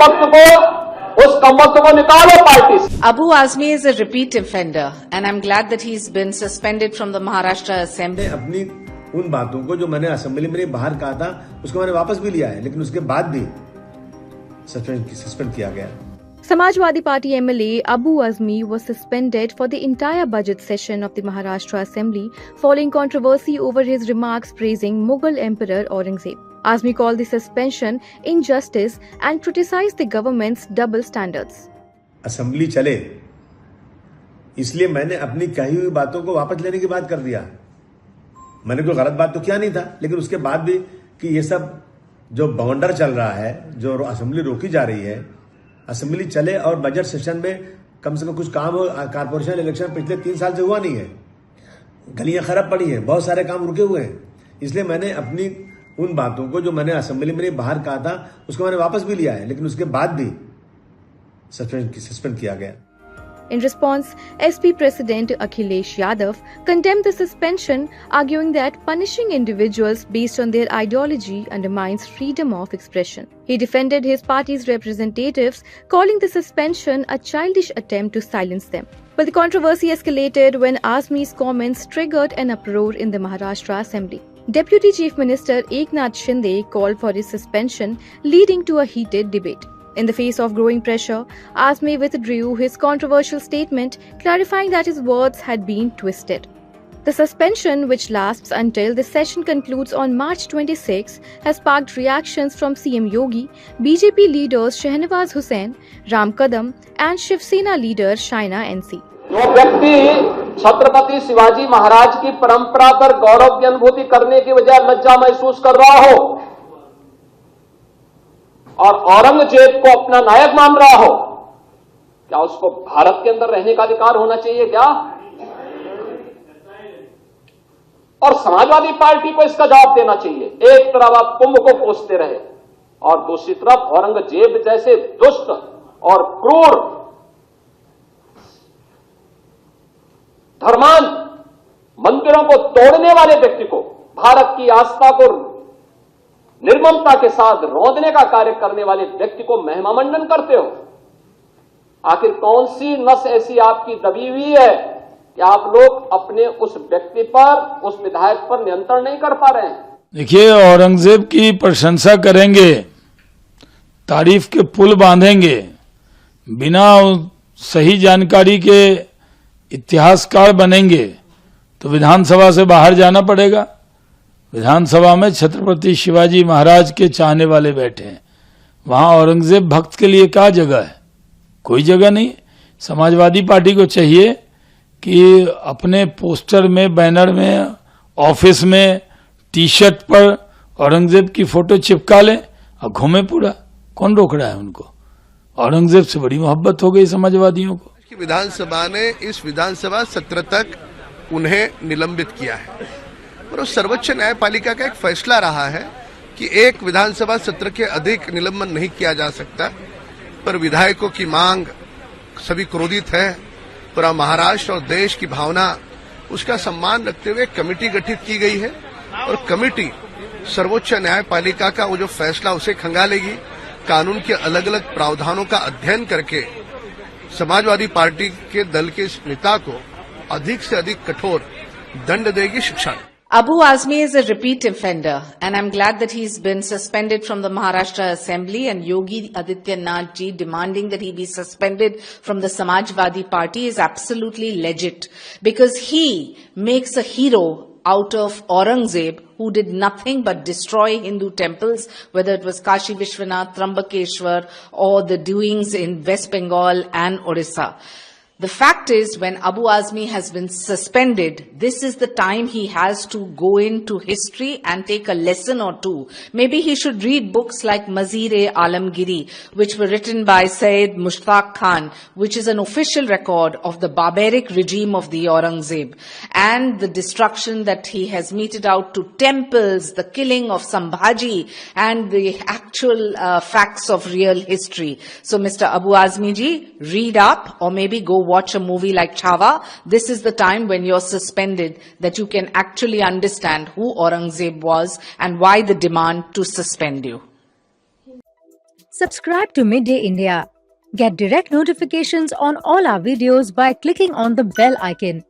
उस कम वक्त को निकालो पार्टी से। Abu Azmi is a repeat offender, and I'm glad that he's been suspended from the Maharashtra Assembly. अपनी उन बातों को जो मैंने असेंबली में बाहर कहा था उसको मैंने वापस भी लिया है, लेकिन उसके बाद भी सस्पेंड किया गया। Samajwadi Party MLA Abu Azmi was suspended for the entire budget session of the Maharashtra Assembly following controversy over his remarks praising Mughal Emperor Aurangzeb. Azmi called the suspension injustice and criticized the government's double standards. Assembly चले इसलिए मैंने अपनी कही हुई बातों को वापस लेने की बात कर दिया। मैंने कोई गलत बात तो किया नहीं था, लेकिन उसके बाद भी कि ये सब जो बवंडर चल रहा है, जो असेंबली रोकी जा रही है, असेंबली चले और बजट सेशन में कम से कम कुछ काम हो। कारपोरेशन इलेक्शन पिछले 3 साल से हुआ नहीं है, गलियां खराब पड़ी हैं, बहुत सारे काम रुके हुए हैं। इसलिए मैंने अपनी उन बातों को जो मैंने असेंबली में बाहर कहा था उसको मैंने वापस भी लिया है, लेकिन उसके बाद भी सस्पेंड किया गया। In response, SP President Akhilesh Yadav condemned the suspension, arguing that punishing individuals based on their ideology undermines freedom of expression. He defended his party's representatives, calling the suspension a childish attempt to silence them. But the controversy escalated when Azmi's comments triggered an uproar in the Maharashtra Assembly. Deputy Chief Minister Eknath Shinde called for his suspension, leading to a heated debate. In the face of growing pressure, Azmi withdrew his controversial statement, clarifying that his words had been twisted. The suspension, which lasts until the session concludes on March 26, has sparked reactions from CM Yogi, BJP leaders Shahnawaz Hussain, Ram Kadam, and Shiv Sena leader Shaina NC. जो व्यक्ति छत्रपति शिवाजी महाराज की परंपरा पर गौरव की अनुभूति करने की बजाय लज्जा महसूस कर रहा हो और औरंगजेब को अपना नायक मान रहा हो, क्या उसको भारत के अंदर रहने का अधिकार होना चाहिए क्या? और समाजवादी पार्टी को इसका जवाब देना चाहिए। एक तरफ आप कुंभ को कोसते रहे और दूसरी तरफ औरंगजेब जैसे दुष्ट और क्रूर धर्मान मंदिरों को तोड़ने वाले व्यक्ति को, भारत की आस्था को निर्ममता के साथ रौंदने का कार्य करने वाले व्यक्ति को महिमा मंडन करते हो। आखिर कौन सी नस ऐसी आपकी दबी हुई है कि आप लोग अपने उस व्यक्ति पर, उस विधायक पर नियंत्रण नहीं कर पा रहे हैं? देखिए, औरंगजेब की प्रशंसा करेंगे, तारीफ के पुल बांधेंगे, बिना सही जानकारी के इतिहासकार बनेंगे तो विधानसभा से बाहर जाना पड़ेगा। विधानसभा में छत्रपति शिवाजी महाराज के चाहने वाले बैठे हैं, वहां औरंगजेब भक्त के लिए क्या जगह है? कोई जगह नहीं। समाजवादी पार्टी को चाहिए कि अपने पोस्टर में, बैनर में, ऑफिस में, टी शर्ट पर औरंगजेब की फोटो चिपका लें और घूमे पूरा। कौन रोक रहा है उनको? औरंगजेब से बड़ी मोहब्बत हो गई समाजवादियों को। विधानसभा ने इस विधानसभा सत्र तक उन्हें निलंबित किया है और सर्वोच्च न्यायपालिका का एक फैसला रहा है कि एक विधानसभा सत्र के अधिक निलंबन नहीं किया जा सकता। पर विधायकों की मांग, सभी क्रोधित है, पूरा महाराष्ट्र और देश की भावना, उसका सम्मान रखते हुए कमेटी गठित की गई है और कमेटी सर्वोच्च न्यायपालिका का वो जो फैसला उसे खंगालेगी। कानून के अलग अलग प्रावधानों का अध्ययन करके समाजवादी पार्टी के दल के इस नेता को अधिक से अधिक कठोर दंड देगी, शिक्षा। Abu Azmi is a repeat offender, and I'm glad that he's been suspended from the Maharashtra Assembly, and Yogi Adityanath ji demanding that he be suspended from the Samajwadi Party is absolutely legit, because he makes a hero out of Aurangzeb, who did nothing but destroy Hindu temples, whether it was Kashi Vishwanath, Trambakeshwar, or the doings in West Bengal and Orissa. The fact is, when Abu Azmi has been suspended, this is the time he has to go into history and take a lesson or two. Maybe he should read books like Mazir-e-Alamgiri, which were written by Sayyid Mushtaq Khan, which is an official record of the barbaric regime of the Aurangzeb and the destruction that he has meted out to temples, the killing of Sambhaji, and the actual facts of real history. So, Mr. Abu Azmi ji, read up or maybe go watch a movie like Chhawa. This is the time when you're suspended that you can actually understand who Aurangzeb was and why the demand to suspend you. Subscribe to Midday India. Get direct notifications on all our videos by clicking on the bell icon.